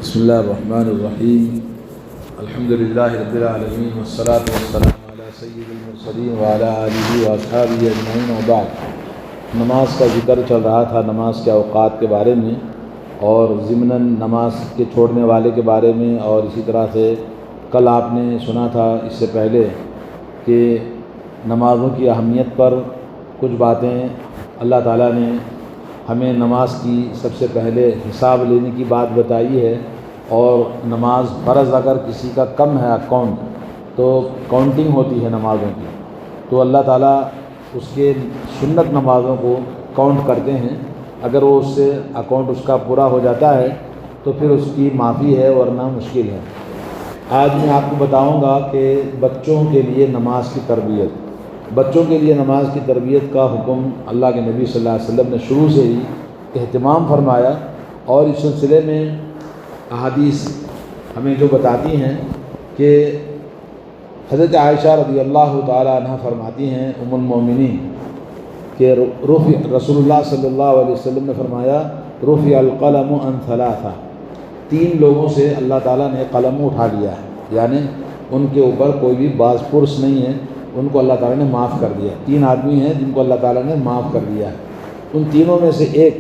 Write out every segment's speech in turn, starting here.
بسم اللہ الرحمن الرحیم الحمد للہ رب العالمین والصلاة والسلام علی سید المرسلین وعلی آلہ واصحابہ اجمعین وبعد۔ نماز کا ذکر چل رہا تھا، نماز کے اوقات کے بارے میں، اور ضمناً نماز کے چھوڑنے والے کے بارے میں، اور اسی طرح سے کل آپ نے سنا تھا اس سے پہلے کہ نمازوں کی اہمیت پر کچھ باتیں اللہ تعالیٰ نے ہمیں نماز کی سب سے پہلے حساب لینے کی بات بتائی ہے، اور نماز فرض اگر کسی کا کم ہے اکاؤنٹ تو کاؤنٹنگ ہوتی ہے نمازوں کی، تو اللہ تعالیٰ اس کے سنت نمازوں کو کاؤنٹ کرتے ہیں۔ اگر وہ اس سے اکاؤنٹ اس کا پورا ہو جاتا ہے تو پھر اس کی معافی ہے، ورنہ مشکل ہے۔ آج میں آپ کو بتاؤں گا کہ بچوں کے لیے نماز کی تربیت، بچوں کے لیے نماز کی تربیت کا حکم اللہ کے نبی صلی اللہ علیہ وسلم نے شروع سے ہی اہتمام فرمایا، اور اس سلسلے میں احادیث ہمیں جو بتاتی ہیں کہ حضرت عائشہ رضی اللہ تعالی عنہ فرماتی ہیں ام المومنین کہ رسول اللہ صلی اللہ علیہ وسلم نے فرمایا رفع القلم عن ثلاثہ، 3 لوگوں سے اللہ تعالیٰ نے قلم اٹھا لیا ہے، یعنی ان کے اوپر کوئی بھی باز پرس نہیں ہے، ان کو اللہ تعالیٰ نے معاف کر دیا۔ 3 آدمی ہیں جن کو اللہ تعالیٰ نے معاف کر دیا ہے۔ ان تینوں میں سے ایک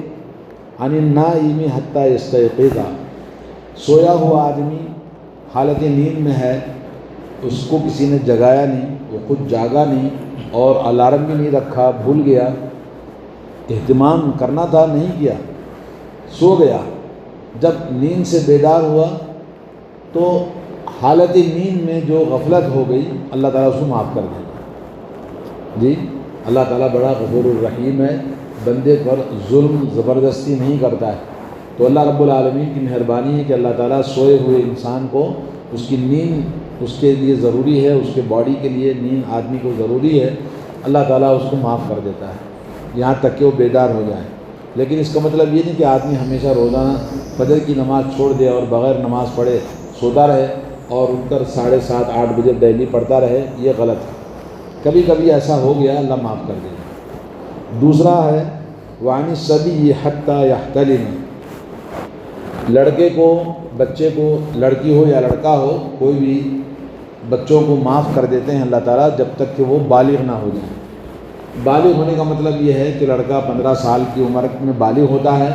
عن النائم حتی یستیقظ، سویا ہوا آدمی حالت نیند میں ہے، اس کو کسی نے جگایا نہیں، وہ خود جاگا نہیں، اور الارم بھی نہیں رکھا، بھول گیا، اہتمام کرنا تھا نہیں کیا، سو گیا۔ جب نیند سے بیدار ہوا تو حالت نیند میں جو غفلت ہو گئی اللہ تعالیٰ اس کو معاف کر دے گا۔ جی، اللہ تعالیٰ بڑا غفور الرحیم ہے، بندے پر ظلم زبردستی نہیں کرتا ہے۔ تو اللہ رب العالمین کی مہربانی ہے کہ اللہ تعالیٰ سوئے ہوئے انسان کو، اس کی نیند اس کے لیے ضروری ہے، اس کے باڈی کے لیے نیند آدمی کو ضروری ہے، اللہ تعالیٰ اس کو معاف کر دیتا ہے یہاں تک کہ وہ بیدار ہو جائے۔ لیکن اس کا مطلب یہ نہیں کہ آدمی ہمیشہ روزانہ فجر کی نماز چھوڑ دے اور بغیر نماز پڑھے سوتا رہے اور اٹھ کر 7:30 8 بجے ڈیلی پڑھتا رہے، یہ غلط ہے۔ کبھی کبھی ایسا ہو گیا، اللہ معاف کر دے گا۔ دوسرا ہے وعن الصبی حتی یحتلم، لڑکے کو، بچے کو، لڑکی ہو یا لڑکا ہو، کوئی بھی بچوں کو معاف کر دیتے ہیں اللہ تعالیٰ جب تک کہ وہ بالغ نہ ہو جائیں۔ بالغ ہونے کا مطلب یہ ہے کہ لڑکا 15 سال کی عمر میں بالغ ہوتا ہے،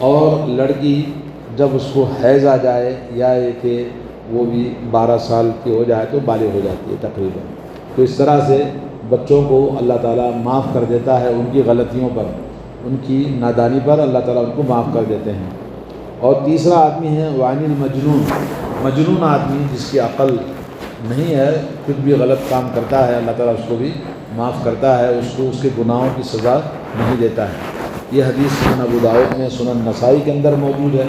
اور لڑکی جب اس کو حیض آ جائے یا یہ کہ وہ بھی 12 سال کی ہو جائے تو بالغ ہو جاتی ہے تقریباً۔ تو اس طرح سے بچوں کو اللہ تعالیٰ معاف کر دیتا ہے، ان کی غلطیوں پر، ان کی نادانی پر اللہ تعالیٰ ان کو معاف کر دیتے ہیں۔ اور تیسرا آدمی ہے وعن المجنون، مجنون آدمی جس کی عقل نہیں ہے، کچھ بھی غلط کام کرتا ہے، اللہ تعالیٰ اس کو بھی معاف کرتا ہے، اس کو اس کے گناہوں کی سزا نہیں دیتا ہے۔ یہ حدیث سنن ابو داؤد میں، سنن نسائی کے اندر موجود ہے۔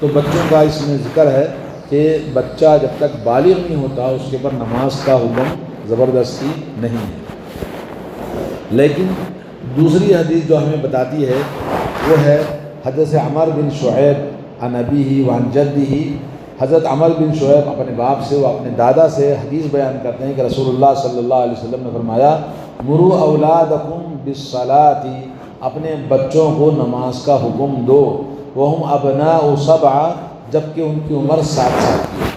تو بچوں کا اس میں ذکر ہے کہ بچہ جب تک بالغ نہیں ہوتا اس کے پر نماز کا حکم زبردستی نہیں ہے۔ لیکن دوسری حدیث جو ہمیں بتاتی ہے وہ ہے حدیث عمر بن شعیب عن ابیہ وعن جدہ۔ حضرت عمر بن شعیب اپنے باپ سے و اپنے دادا سے حدیث بیان کرتے ہیں کہ رسول اللہ صلی اللہ علیہ وسلم نے فرمایا مروا اولادکم بالصلاۃ، اپنے بچوں کو نماز کا حکم دو، وہم ابناء 7، جبکہ ان کی عمر 7 سال کی ہے۔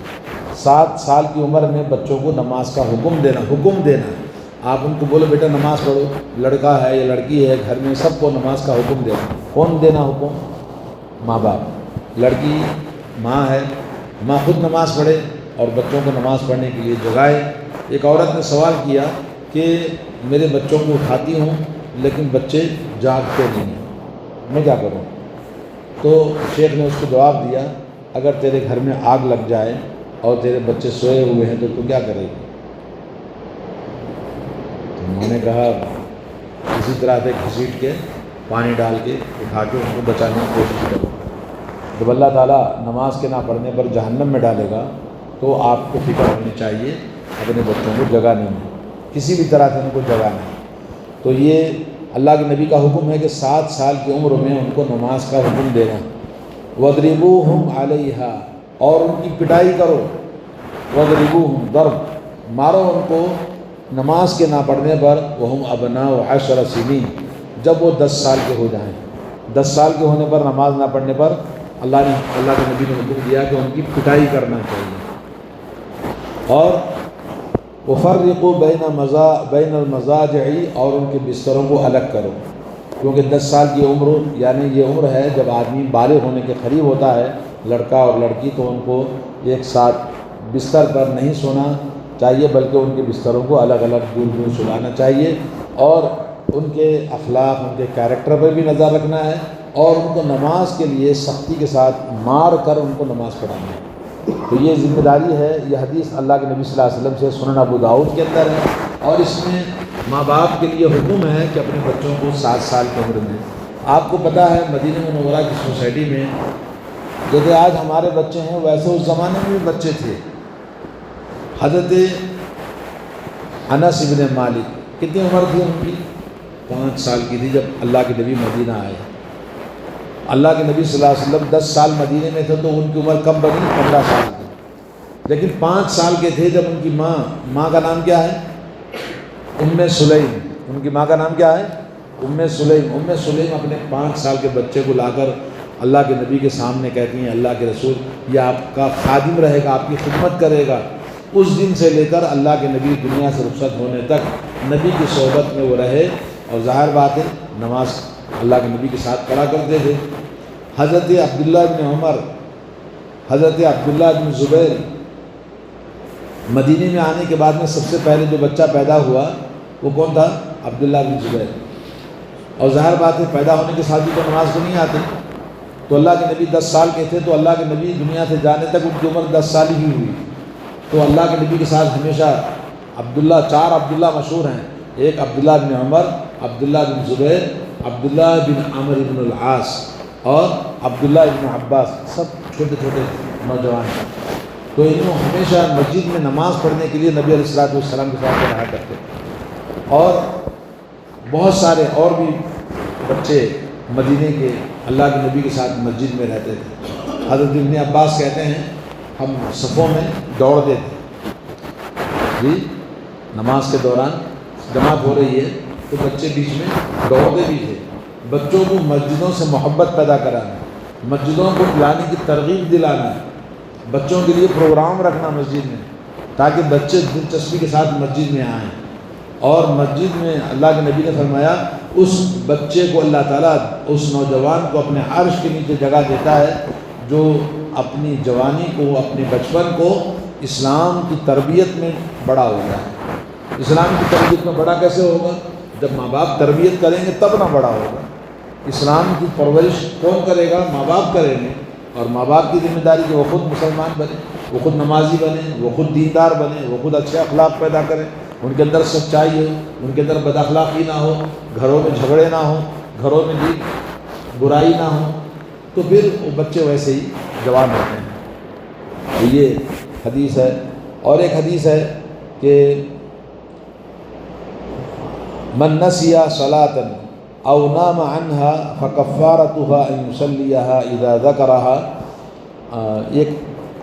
7 سال کی عمر میں بچوں کو نماز کا حکم دینا۔ آپ ان کو بولو بیٹا نماز پڑھو، لڑکا ہے یا لڑکی ہے گھر میں، سب کو نماز کا حکم دینا۔ کون دینا حکم؟ ماں باپ۔ لڑکی ماں ہے، ماں خود نماز پڑھے اور بچوں کو نماز پڑھنے کے لیے جگائے۔ ایک عورت نے سوال کیا کہ میرے بچوں کو اٹھاتی ہوں لیکن بچے جاگتے نہیں ہیں، میں کیا کروں؟ تو شیخ نے اس کو جواب دیا اگر تیرے گھر میں آگ لگ جائے اور تیرے بچے سوئے ہوئے ہیں تو کیا کرے گی؟ تو میں نے کہا اسی طرح سے گھسیٹ کے پانی ڈال کے اٹھا کے ان کو بچانے کی کوشش کرو۔ جب اللہ تعالیٰ نماز کے نہ پڑھنے پر جہنم میں ڈالے گا تو آپ کو فکر ہونی چاہیے اپنے بچوں کو جگانے میں، کسی بھی طرح سے ان کو جگانا ہے۔ تو یہ اللہ کے نبی کا حکم ہے کہ 7 سال کی عمر میں ان کو نماز کا حکم دینا۔ وَاضْرِبُوهُمْ عَلَيْهَا، اور ان کی پٹائی کرو۔ وَاضْرِبُوهُمْ، ضرب، مارو ان کو نماز کے نہ پڑھنے پر۔ وَهُمْ أَبْنَاءُ 10 سنین، جب وہ 10 سال کے ہو جائیں۔ 10 سال کے ہونے پر نماز نہ پڑھنے پر اللہ کے نبی نے حکم دیا کہ ان کی پٹائی کرنا چاہیے، اور وفرقوا بین المضاجع، اور ان کے بستروں کو الگ کرو، کیونکہ 10 سال کی عمر یعنی یہ عمر ہے جب آدمی بالغ ہونے کے قریب ہوتا ہے، لڑکا اور لڑکی، تو ان کو ایک ساتھ بستر پر نہیں سونا چاہیے، بلکہ ان کے بستروں کو الگ الگ دور دور سلانا چاہیے، اور ان کے اخلاق، ان کے کیریکٹر پر بھی نظر رکھنا ہے، اور ان کو نماز کے لیے سختی کے ساتھ مار کر ان کو نماز پڑھانا ہے۔ تو یہ ذمہ داری ہے۔ یہ حدیث اللہ کے نبی صلی اللہ علیہ وسلم سے سنن ابو داؤد کے اندر ہے، اور اس میں ماں باپ کے لیے حکم ہے کہ اپنے بچوں کو 7 سال کی عمر میں، آپ کو پتہ ہے مدینہ منورہ کی سوسائٹی میں جیسے آج ہمارے بچے ہیں ویسے اس زمانے میں بھی بچے تھے۔ حضرت انس بن مالک کتنی عمر تھی ان کی؟ 5 سال کی تھی جب اللہ کے نبی مدینہ آئے۔ اللہ کے نبی صلی اللہ علیہ وسلم 10 سال مدینے میں تھے تو ان کی عمر کم بنی؟ 15 سال کی، لیکن 5 سال کے تھے جب ان کی ماں کا نام کیا ہے؟ ام سلیم۔ ان کی ماں کا نام کیا ہے؟ ام سلیم۔ ام سلیم اپنے 5 سال کے بچے کو لا کر اللہ کے نبی کے سامنے کہتی ہیں، اللہ کے رسول یہ آپ کا خادم رہے گا، آپ کی خدمت کرے گا۔ اس دن سے لے کر اللہ کے نبی دنیا سے رخصت ہونے تک نبی کی صحبت میں وہ رہے، اور ظاہر بات ہے نماز اللہ کے نبی کے ساتھ پڑھا کرتے تھے۔ حضرت عبداللہ بن عمر، حضرت عبداللہ بن زبیر، مدینے میں آنے کے بعد میں سب سے پہلے جو بچہ پیدا ہوا وہ کون تھا؟ عبداللہ بن زبیر۔ اور ظاہر بات ہے پیدا ہونے کے ساتھ بھی تو نماز کو نہیں آتے، تو اللہ کے نبی 10 سال کے تھے، تو اللہ کے نبی دنیا سے جانے تک ان کی عمر 10 سال ہی ہوئی، تو اللہ کے نبی کے ساتھ ہمیشہ عبداللہ، 4 عبداللہ مشہور ہیں، ایک عبداللہ بن عمر، عبداللہ بن زبیر، عبداللہ بن عمرو بن العاص اور عبداللہ بن عباس، سب چھوٹے چھوٹے نوجوان ہیں۔ تو انہوں ہمیشہ مسجد میں نماز پڑھنے کے لیے نبی علیہ الصلوۃ والسلام کے ساتھ رہا کرتے تھے، اور بہت سارے اور بھی بچے مدینے کے اللہ کے نبی کے ساتھ مسجد میں رہتے تھے۔ حضرت ابن عباس کہتے ہیں ہم صفوں میں دوڑتے تھے، جی نماز کے دوران جماعت ہو رہی ہے تو بچے بیچ میں دوڑتے بھی تھے۔ بچوں کو مسجدوں سے محبت پیدا کرانا، مسجدوں کو لانے کی ترغیب دلانا، بچوں کے لیے پروگرام رکھنا مسجد میں، تاکہ بچے دلچسپی کے ساتھ مسجد میں آئیں۔ اور مسجد میں اللہ کے نبی نے فرمایا اس بچے کو اللہ تعالیٰ، اس نوجوان کو اپنے عرش کے نیچے جگہ دیتا ہے جو اپنی جوانی کو، اپنے بچپن کو اسلام کی تربیت میں بڑا ہو جائے۔ اسلام کی تربیت میں بڑا کیسے ہوگا؟ جب ماں باپ تربیت کریں گے تب نہ بڑا ہوگا۔ اسلام کی پرورش کون کرے گا؟ ماں باپ کریں گے، اور ماں باپ کی ذمہ داری کہ وہ خود مسلمان بنے، وہ خود نمازی بنے، وہ خود دیندار بنے، وہ خود اچھے اخلاق پیدا کریں، ان کے اندر سچائی ہو، ان کے اندر بد اخلاقی نہ ہو، گھروں میں جھگڑے نہ ہوں، گھروں میں بھی برائی نہ ہو، تو پھر وہ بچے ویسے ہی جوان ہوتے ہیں۔ تو یہ حدیث ہے۔ اور ایک حدیث ہے کہ من نسی صلاۃ او نام عنها فکفارتها ان یصلیها اذا ذکرها۔ ایک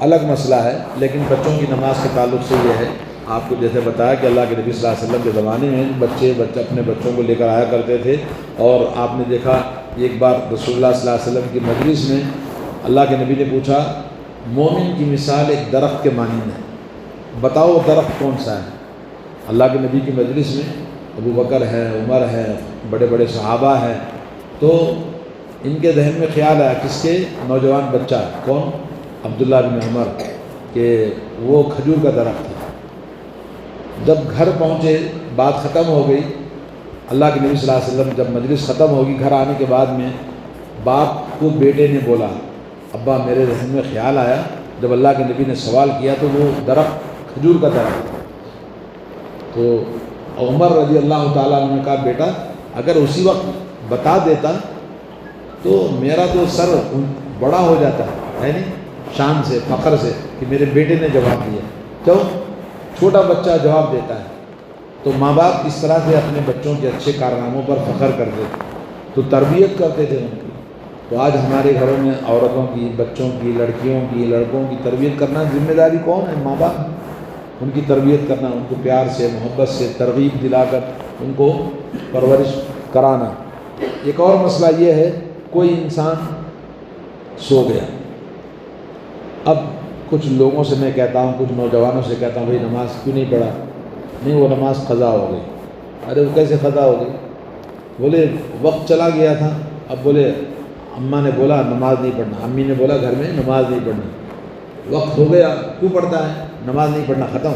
الگ مسئلہ ہے، لیکن بچوں کی نماز کے تعلق سے یہ ہے، آپ کو جیسے بتایا کہ اللہ کے نبی صلی اللہ علیہ وسلم کے زمانے میں بچے اپنے بچوں کو لے کر آیا کرتے تھے، اور آپ نے دیکھا ایک بار رسول اللہ صلی اللہ علیہ وسلم کی مجلس میں اللہ کے نبی نے پوچھا مومن کی مثال ایک درخت کے مانند ہے، بتاؤ وہ درخت کون سا ہے؟ اللہ کے نبی کی مجلس میں ابو بکر ہے، عمر ہے، بڑے بڑے صحابہ ہیں، تو ان کے ذہن میں خیال آیا کس کے؟ نوجوان بچہ کون؟ عبداللہ بن عمر، کہ وہ کھجور کا درخت ہے۔ جب گھر پہنچے بات ختم ہو گئی، اللہ کے نبی صلی اللہ علیہ وسلم جب مجلس ختم ہوگی گھر آنے کے بعد میں باپ کو بیٹے نے بولا ابا میرے ذہن میں خیال آیا، جب اللہ کے نبی نے سوال کیا تو وہ درخت کھجور کا درخت تھا۔ تو عمر رضی اللہ تعالیٰ عنہ نے کہا بیٹا اگر اسی وقت بتا دیتا تو میرا تو سر بڑا ہو جاتا ہے نہیں، شان سے، فخر سے کہ میرے بیٹے نے جواب دیا۔ کیوں؟ چھوٹا بچہ جواب دیتا ہے، تو ماں باپ اس طرح سے اپنے بچوں کے اچھے کارناموں پر فخر کرتے تھے، تو تربیت کرتے تھے ان کی۔ تو آج ہمارے گھروں میں عورتوں کی، بچوں کی، لڑکیوں کی، لڑکوں کی تربیت کرنا ذمہ داری کون ہے؟ ماں باپ۔ ان کی تربیت کرنا، ان کو پیار سے، محبت سے ترغیب دلا کر ان کو پرورش کرانا۔ ایک اور مسئلہ یہ ہے کوئی انسان سو گیا۔ اب کچھ لوگوں سے میں کہتا ہوں، کچھ نوجوانوں سے کہتا ہوں بھائی نماز کیوں نہیں پڑھا؟ نہیں وہ نماز قضا ہو گئی۔ ارے وہ کیسے قضا ہو گئی؟ بولے وقت چلا گیا تھا، اب بولے اماں نے بولا نماز نہیں پڑھنا، امی نے بولا گھر میں نماز نہیں پڑھنا، وقت ہو گیا کیوں پڑھتا ہے؟ نماز نہیں پڑھنا ختم۔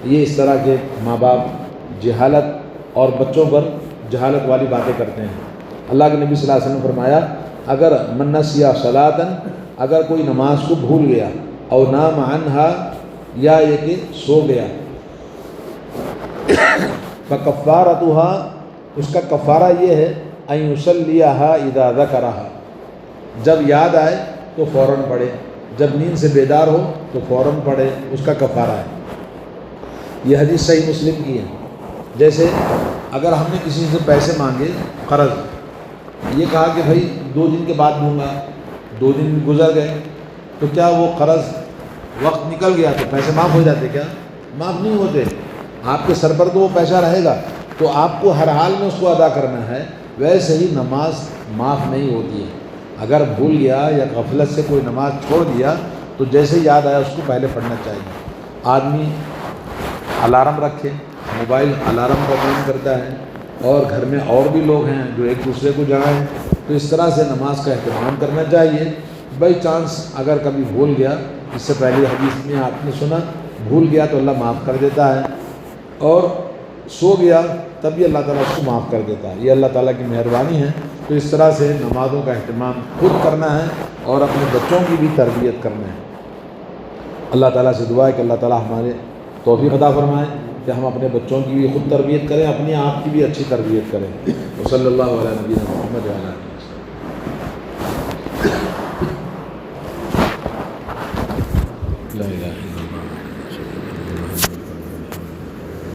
یہ اس طرح کے ماں باپ جہالت اور بچوں پر جہالت والی باتیں کرتے ہیں۔ اللہ کے نبی صلی اللہ علیہ وسلم نے فرمایا اگر من نسیا صلاۃً، اگر کوئی نماز کو بھول گیا، او نام عنہا، یا یہ کہ سو گیا، فکفارتها، اس کا کفارہ یہ ہے ان یصلیھا اذا ذکرھا، جب یاد آئے تو فوراً پڑھے، جب نیند سے بیدار ہو تو فوراً پڑھے، اس کا کفارہ ہے۔ یہ حدیث صحیح مسلم کی ہے۔ جیسے اگر ہم نے کسی سے پیسے مانگے قرض، یہ کہا کہ بھائی 2 دن کے بعد دوں گا، 2 دن گزر گئے، تو کیا وہ قرض وقت نکل گیا تو پیسے معاف ہو جاتے؟ کیا معاف نہیں ہوتے؟ آپ کے سر پر تو وہ پیسہ رہے گا، تو آپ کو ہر حال میں اس کو ادا کرنا ہے۔ ویسے ہی نماز معاف نہیں ہوتی ہے۔ اگر بھول گیا یا غفلت سے کوئی نماز چھوڑ دیا تو جیسے یاد آیا اس کو پہلے پڑھنا چاہیے۔ آدمی الارم رکھے، موبائل الارم کا کام کرتا ہے، اور گھر میں اور بھی لوگ ہیں جو ایک دوسرے کو جگائیں، تو اس طرح سے نماز کا اہتمام کرنا چاہیے۔ بائی چانس اگر کبھی بھول گیا، اس سے پہلے حدیث میں آپ نے سنا بھول گیا تو اللہ معاف کر دیتا ہے، اور سو گیا تب بھی اللہ تعالیٰ اس کو معاف کر دیتا ہے۔ یہ اللہ تعالیٰ کی مہربانی ہے۔ تو اس طرح سے نمازوں کا اہتمام خود کرنا ہے اور اپنے بچوں کی بھی تربیت کرنا ہے۔ اللہ تعالیٰ سے دعا ہے کہ اللہ تعالیٰ ہمارے توفیق عطا فرمائے کہ ہم اپنے بچوں کی بھی خود تربیت کریں، اپنی آپ کی بھی اچھی تربیت کریں۔ وصلی اللہ علیہ نبینا محمد وعلی آلہ۔ لا الہ الا اللہ۔